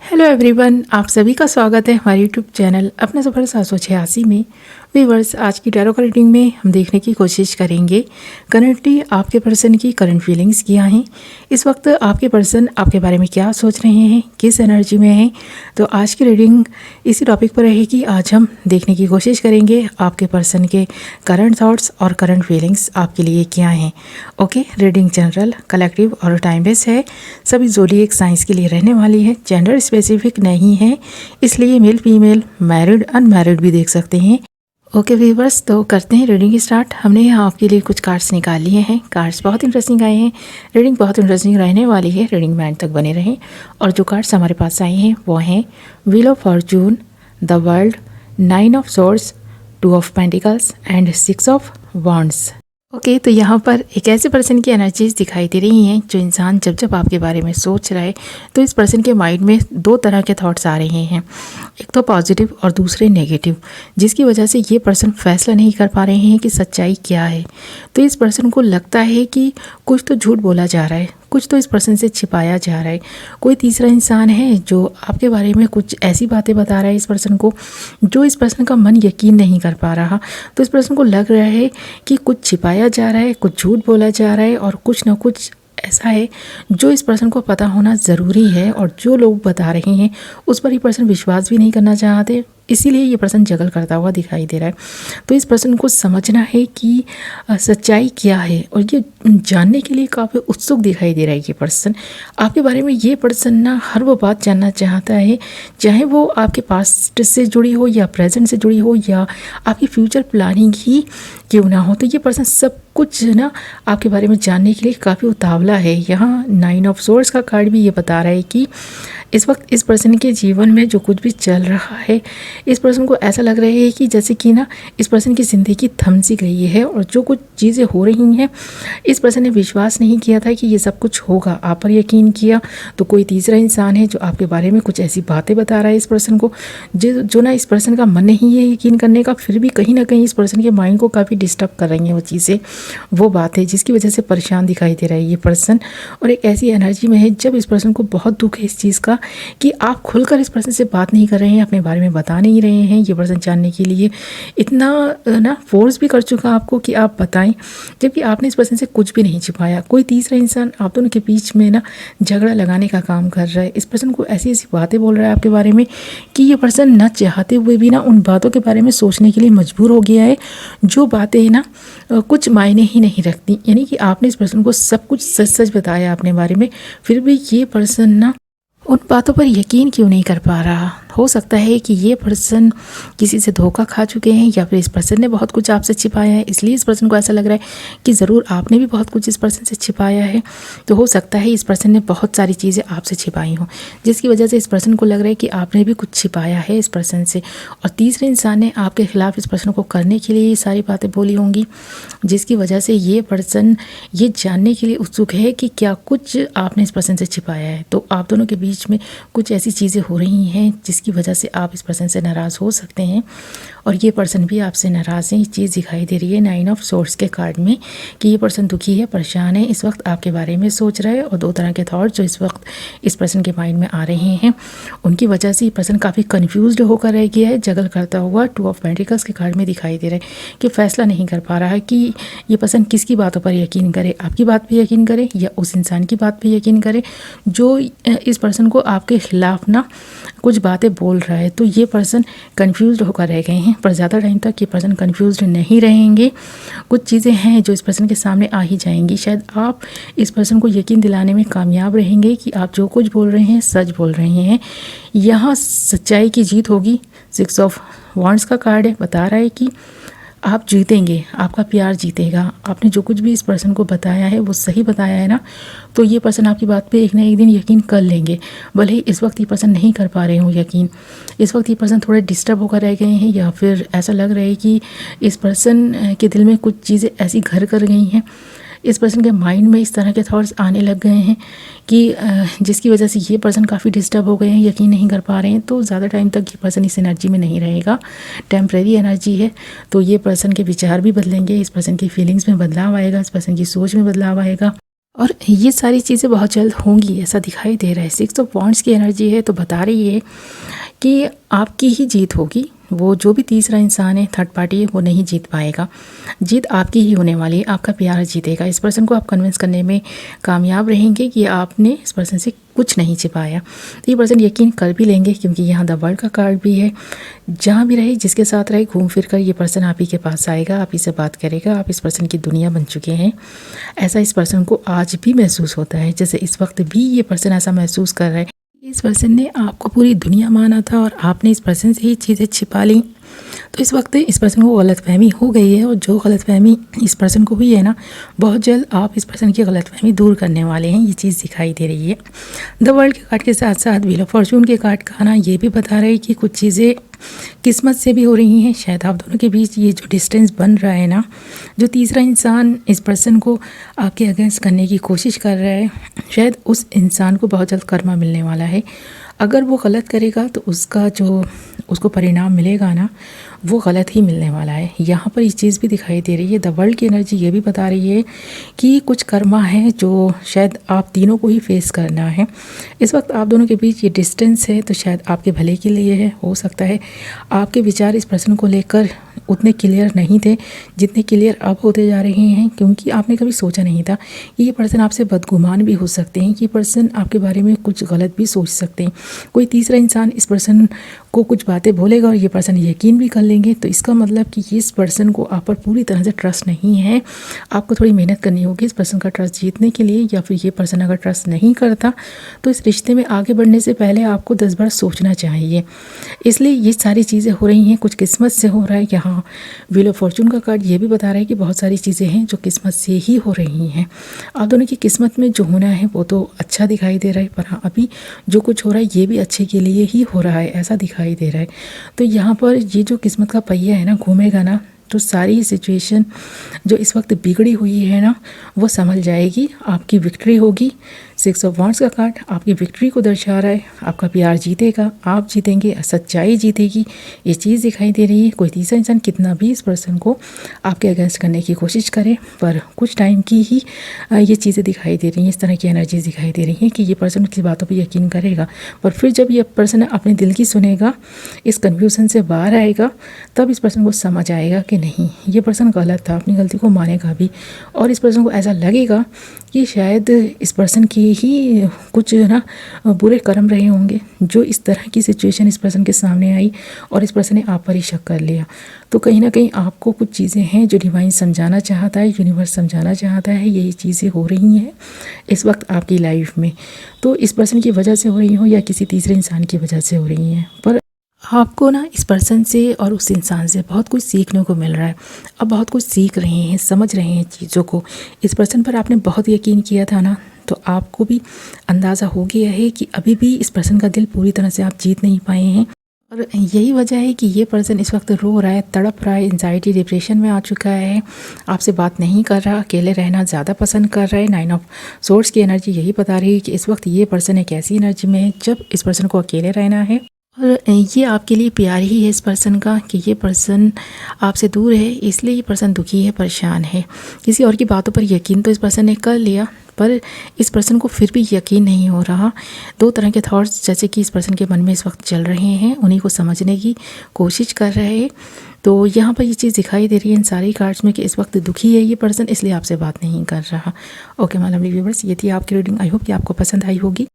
Hello everyone, आप सभी का स्वागत है हमारे यूट्यूब चैनल अपने सफ़र 786 में। व्यूअर्स, आज की टैरो रीडिंग में हम देखने की कोशिश करेंगे करंटली आपके पर्सन की करंट फीलिंग्स क्या हैं। इस वक्त आपके पर्सन आपके बारे में क्या सोच रहे हैं, किस एनर्जी में हैं। तो आज की रीडिंग इसी टॉपिक पर रहेगी। आज हम देखने की कोशिश करेंगे आपके पर्सन के करंट थॉट्स और करंट फीलिंग्स आपके लिए क्या हैं। ओके, रीडिंग जनरल, कलेक्टिव और टाइम बेस है। सभी ज़ोडिएक साइंस के लिए रहने वाली है। जेंडर स्पेसिफिक नहीं है, इसलिए मेल फीमेल, मैरिड अनमैरिड भी देख सकते हैं। ओके व्यूअर्स, तो करते हैं रीडिंग स्टार्ट। हमने यहाँ आपके लिए कुछ कार्ड्स निकाल लिए हैं। कार्ड्स बहुत इंटरेस्टिंग आए हैं। रीडिंग बहुत इंटरेस्टिंग रहने वाली है। रीडिंग में एंड तक बने रहें। और जो कार्ड्स हमारे पास आए हैं वो हैं wheel of Fortune, the world, 9 of swords, 2 of pentacles and 6 of wands. Okay, तो यहाँ पर एक ऐसे पर्सन की एनर्जीज दिखाई दे रही हैं जो इंसान जब जब आपके बारे में सोच रहा है तो इस पर्सन के माइंड में 2 तरह के थॉट्स आ रहे हैं। एक तो पॉजिटिव और दूसरे नेगेटिव, जिसकी वजह से ये पर्सन फैसला नहीं कर पा रहे हैं कि सच्चाई क्या है। तो इस पर्सन को लगता है कि कुछ तो झूठ बोला जा रहा है, कुछ तो इस पर्सन से छिपाया जा रहा है। कोई तीसरा इंसान है जो आपके बारे में कुछ ऐसी बातें बता रहा है इस पर्सन को, जो इस पर्सन का मन यकीन नहीं कर पा रहा। तो इस पर्सन को लग रहा है कि कुछ छिपाया जा रहा है, कुछ झूठ बोला जा रहा है और कुछ ना कुछ ऐसा है जो इस पर्सन को पता होना ज़रूरी है। और जो लोग बता रहे हैं उस पर ये पर्सन विश्वास भी नहीं करना चाहते, इसीलिए ये पर्सन जगल करता हुआ दिखाई दे रहा है। तो इस पर्सन को समझना है कि सच्चाई क्या है और ये जानने के लिए काफ़ी उत्सुक दिखाई दे रहा है। ये पर्सन आपके बारे में, ये पर्सन ना हर वो बात जानना चाहता है, चाहे वो आपके पास्ट से जुड़ी हो या प्रेजेंट से जुड़ी हो या आपकी फ्यूचर प्लानिंग ही क्यों ना हो। तो ये पर्सन सब कुछ ना आपके बारे में जानने के लिए काफ़ी उतावला है। यहाँ 9 ऑफ सोर्ड्स का कार्ड भी ये बता रहा है कि इस वक्त इस पर्सन के जीवन में जो कुछ भी चल रहा है, इस पर्सन को ऐसा लग रहा है कि जैसे कि ना इस पर्सन की ज़िंदगी थम सी गई है। और जो कुछ चीज़ें हो रही हैं, इस पर्सन ने विश्वास नहीं किया था कि ये सब कुछ होगा, आप पर यकीन किया। तो कोई तीसरा इंसान है जो आपके बारे में कुछ ऐसी बातें बता रहा है इस पर्सन को, जो ना इस पर्सन का मन नहीं है यकीन करने का, फिर भी कहीं ना कहीं इस पर्सन के माइंड को काफ़ी डिस्टर्ब कर रही हैं वो चीज़ें, वो बातें, जिसकी वजह से परेशान दिखाई दे रहा है ये पर्सन। और एक ऐसी एनर्जी में है जब इस पर्सन को बहुत दुख है इस चीज़ का कि आप खुलकर इस पर्सन से बात नहीं कर रहे हैं, अपने बारे में बता नहीं रहे हैं। ये पर्सन जानने के लिए इतना ना फोर्स भी कर चुका आपको कि आप बताएं, जबकि आपने इस पर्सन से कुछ भी नहीं छिपाया। कोई तीसरा इंसान आप दोनों के बीच में ना झगड़ा लगाने का काम कर रहा है। इस पर्सन को ऐसी ऐसी बातें बोल रहा है आपके बारे में कि ये पर्सन न चाहते हुए भी ना उन बातों के बारे में सोचने के लिए मजबूर हो गया है, जो बातें ना कुछ मायने ही नहीं रखती। यानी कि आपने इस पर्सन को सब कुछ सच सच बताया अपने बारे में, फिर भी ये पर्सन ना उन बातों पर यकीन क्यों नहीं कर पा रहा। हो सकता है कि ये पर्सन किसी से धोखा खा चुके हैं या फिर इस पर्सन ने बहुत कुछ आपसे छिपाया है, इसलिए इस पर्सन को ऐसा लग रहा है कि ज़रूर आपने भी बहुत कुछ इस पर्सन से छिपाया है। तो हो सकता है इस पर्सन ने बहुत सारी चीज़ें आपसे छिपाई हों, जिसकी वजह से इस पर्सन को लग रहा है कि आपने भी कुछ छिपाया है इस पर्सन से। और तीसरे इंसान ने आपके खिलाफ इस पर्सन को करने के लिए ये सारी बातें बोली होंगी, जिसकी वजह से ये पर्सन ये जानने के लिए उत्सुक है कि क्या कुछ आपने इस पर्सन से छिपाया है। तो आप दोनों के बीच में कुछ ऐसी चीज़ें हो रही हैं जिसकी वजह से आप इस पर्सन से नाराज़ हो सकते हैं और ये पर्सन भी आपसे नाराज़ है। ये चीज़ दिखाई दे रही है 9 ऑफ सोर्ड्स के कार्ड में कि ये पर्सन दुखी है, परेशान है, इस वक्त आपके बारे में सोच रहा है। और 2 तरह के थॉट जो इस वक्त इस पर्सन के माइंड में आ रहे हैं, उनकी वजह से ये पर्सन काफ़ी कन्फ्यूज्ड होकर रह गया है, जगल करता हुआ। 2 ऑफ पेंटिकल्स के कार्ड में दिखाई दे रहा है कि फैसला नहीं कर पा रहा है कि ये पर्सन किसकी बातों पर यकीन करे, आपकी बात पर यकीन करे या उस इंसान की बात पर यकीन करे जो इस पर्सन को आपके खिलाफ ना कुछ बातें बोल रहा है। तो ये पर्सन कंफ्यूज्ड होकर रह गए हैं, पर ज़्यादा टाइम तक ये पर्सन कंफ्यूज्ड नहीं रहेंगे। कुछ चीज़ें हैं जो इस पर्सन के सामने आ ही जाएंगी। शायद आप इस पर्सन को यकीन दिलाने में कामयाब रहेंगे कि आप जो कुछ बोल रहे हैं सच बोल रहे हैं। यहाँ सच्चाई की जीत होगी। 6 ऑफ वॉन्ड्स का कार्ड है, बता रहा है कि आप जीतेंगे, आपका प्यार जीतेगा। आपने जो कुछ भी इस पर्सन को बताया है वो सही बताया है ना, तो ये पर्सन आपकी बात पे एक ना एक दिन यकीन कर लेंगे। भले ही इस वक्त ये पर्सन नहीं कर पा रहे हो यकीन, इस वक्त ये पर्सन थोड़े डिस्टर्ब होकर रह गए हैं या फिर ऐसा लग रहा है कि इस पर्सन के दिल में कुछ चीज़ें ऐसी घर कर गई हैं, इस पर्सन के माइंड में इस तरह के थॉट्स आने लग गए हैं कि जिसकी वजह से ये पर्सन काफ़ी डिस्टर्ब हो गए हैं, यकीन नहीं कर पा रहे हैं। तो ज़्यादा टाइम तक ये पर्सन इस एनर्जी में नहीं रहेगा, टेम्प्रेरी एनर्जी है। तो ये पर्सन के विचार भी बदलेंगे, इस पर्सन की फीलिंग्स में बदलाव आएगा, इस पर्सन की सोच में बदलाव आएगा और ये सारी चीज़ें बहुत जल्द होंगी ऐसा दिखाई दे रहा है। 6 ऑफ वांड्स की एनर्जी है तो बता रही है कि आपकी ही जीत होगी। वो जो भी तीसरा इंसान है, थर्ड पार्टी है, वो नहीं जीत पाएगा। जीत आपकी ही होने वाली है, आपका प्यार जीतेगा। इस पर्सन को आप कन्विंस करने में कामयाब रहेंगे कि आपने इस पर्सन से कुछ नहीं छिपाया। तो ये पर्सन यकीन कर भी लेंगे क्योंकि यहाँ द वर्ल्ड का कार्ड भी है। जहाँ भी रहे, जिसके साथ रहे, घूम फिर कर ये पर्सन आप ही के पास आएगा, आप ही से बात करेगा। आप इस पर्सन की दुनिया बन चुके हैं, ऐसा इस पर्सन को आज भी महसूस होता है। जैसे इस वक्त भी ये पर्सन ऐसा महसूस कर रहा है। इस पर्सन ने आपको पूरी दुनिया माना था और आपने इस पर्सन से ही चीज़ें छिपा ली। तो इस वक्त इस पर्सन को गलतफहमी हो गई है और जो गलतफहमी इस पर्सन को हुई है ना, बहुत जल्द आप इस पर्सन की गलतफहमी दूर करने वाले हैं। ये चीज़ दिखाई दे रही है। द वर्ल्ड के कार्ड के साथ साथ व्हील ऑफ फॉर्चून के कार्ड का आना ये भी बता रहा है कि कुछ चीज़ें किस्मत से भी हो रही हैं। शायद आप दोनों के बीच ये जो डिस्टेंस बन रहा है ना, जो तीसरा इंसान इस पर्सन को आपके अगेंस्ट करने की कोशिश कर रहा है, शायद उस इंसान को बहुत जल्द कर्मा मिलने वाला है। अगर वो गलत करेगा तो उसका जो उसको परिणाम मिलेगा ना, वो गलत ही मिलने वाला है। यहाँ पर ये चीज़ भी दिखाई दे रही है। द वर्ल्ड की एनर्जी ये भी बता रही है कि कुछ कर्मा है जो शायद आप तीनों को ही फेस करना है। इस वक्त आप दोनों के बीच ये डिस्टेंस है तो शायद आपके भले के लिए है। हो सकता है आपके विचार इस पर्सन को लेकर उतने क्लियर नहीं थे जितने क्लियर अब होते जा रहे हैं, क्योंकि आपने कभी सोचा नहीं था कि ये पर्सन आपसे बदगुमान भी हो सकते हैं, कि ये पर्सन आपके बारे में कुछ गलत भी सोच सकते हैं। कोई तीसरा इंसान इस पर्सन को कुछ बातें बोलेगा और ये पर्सन यकीन भी कर लेंगे। तो इसका मतलब कि इस पर्सन को आप पर पूरी तरह से ट्रस्ट नहीं है। आपको थोड़ी मेहनत करनी होगी इस पर्सन का ट्रस्ट जीतने के लिए, या फिर ये पर्सन अगर ट्रस्ट नहीं करता तो इस रिश्ते में आगे बढ़ने से पहले आपको 10 बार सोचना चाहिए। इसलिए ये सारी चीज़ें हो रही हैं, कुछ किस्मत से हो रहा है। यहाँ व्हील ऑफ फॉर्चून का कार्ड ये भी बता रहा है कि बहुत सारी चीज़ें हैं जो किस्मत से ही हो रही हैं। आप दोनों की किस्मत में जो होना है वो तो अच्छा दिखाई दे रहा है, पर हाँ अभी जो कुछ हो रहा है ये भी अच्छे के लिए ही हो रहा है, ऐसा दिखाई दे रहा है। तो यहाँ पर ये जो किस्मत का पहिया है ना, घूमेगा ना, तो सारी सिचुएशन जो इस वक्त बिगड़ी हुई है ना, वो संभल जाएगी। आपकी विक्ट्री होगी। 6 ऑफ वांड्स का कार्ड आपकी विक्ट्री को दर्शा रहा है। आपका प्यार जीतेगा, आप जीतेंगे, सच्चाई जीतेगी, ये चीज़ दिखाई दे रही है। कोई तीसरा इंसान कितना भी इस पर्सन को आपके अगेंस्ट करने की कोशिश करे, पर कुछ टाइम की ही ये चीज़ें दिखाई दे रही हैं। इस तरह की एनर्जीज दिखाई दे रही हैं कि ये पर्सन की बातों पर यकीन करेगा, पर फिर जब ये पर्सन अपने दिल की सुनेगा, इस कन्फ्यूज़न से बाहर आएगा, तब इस पर्सन को समझ आएगा कि नहीं, ये पर्सन गलत था, अपनी गलती को मानेगा भी। और इस पर्सन को ऐसा लगेगा कि शायद इस पर्सन की ही कुछ ना बुरे कर्म रहे होंगे जो इस तरह की सिचुएशन इस पर्सन के सामने आई और इस पर्सन ने आप पर ही शक कर लिया। तो कहीं ना कहीं आपको कुछ चीज़ें हैं जो डिवाइन समझाना चाहता है, यूनिवर्स समझाना चाहता है। यही चीज़ें हो रही हैं इस वक्त आपकी लाइफ में, तो इस पर्सन की वजह से हो रही हो या किसी तीसरे इंसान की वजह से हो रही हैं, पर आपको ना इस पर्सन से और उस इंसान से बहुत कुछ सीखने को मिल रहा है। अब बहुत कुछ सीख रहे हैं, समझ रहे हैं चीज़ों को। इस पर्सन पर आपने बहुत यकीन किया था ना, तो आपको भी अंदाज़ा हो गया है कि अभी भी इस पर्सन का दिल पूरी तरह से आप जीत नहीं पाए हैं। और यही वजह है कि ये पर्सन इस वक्त रो रहा है, तड़प रहा है, एंजाइटी डिप्रेशन में आ चुका है, आपसे बात नहीं कर रहा, अकेले रहना ज़्यादा पसंद कर रहा है। 9 ऑफ सोर्ड्स की एनर्जी यही बता रही है कि इस वक्त ये पर्सन एक ऐसी एनर्जी में है जब इस पर्सन को अकेले रहना है। और ये आपके लिए प्यार ही है इस पर्सन का कि ये पर्सन आपसे दूर है, इसलिए ये पर्सन दुखी है, परेशान है। किसी और की बातों पर यकीन तो इस पर्सन ने कर लिया, पर इस पर्सन को फिर भी यकीन नहीं हो रहा। 2 तरह के थॉट्स जैसे कि इस पर्सन के मन में इस वक्त चल रहे हैं, उन्हीं को समझने की कोशिश कर रहे हैं। तो यहाँ पर ये चीज़ दिखाई दे रही है इन सारी कार्ड्स में कि इस वक्त दुखी है ये पर्सन, इसलिए आपसे बात नहीं कर रहा। ओके माय लवली व्यूअर्स, ये थी आपकी रीडिंग। आई होप कि आपको पसंद आई होगी।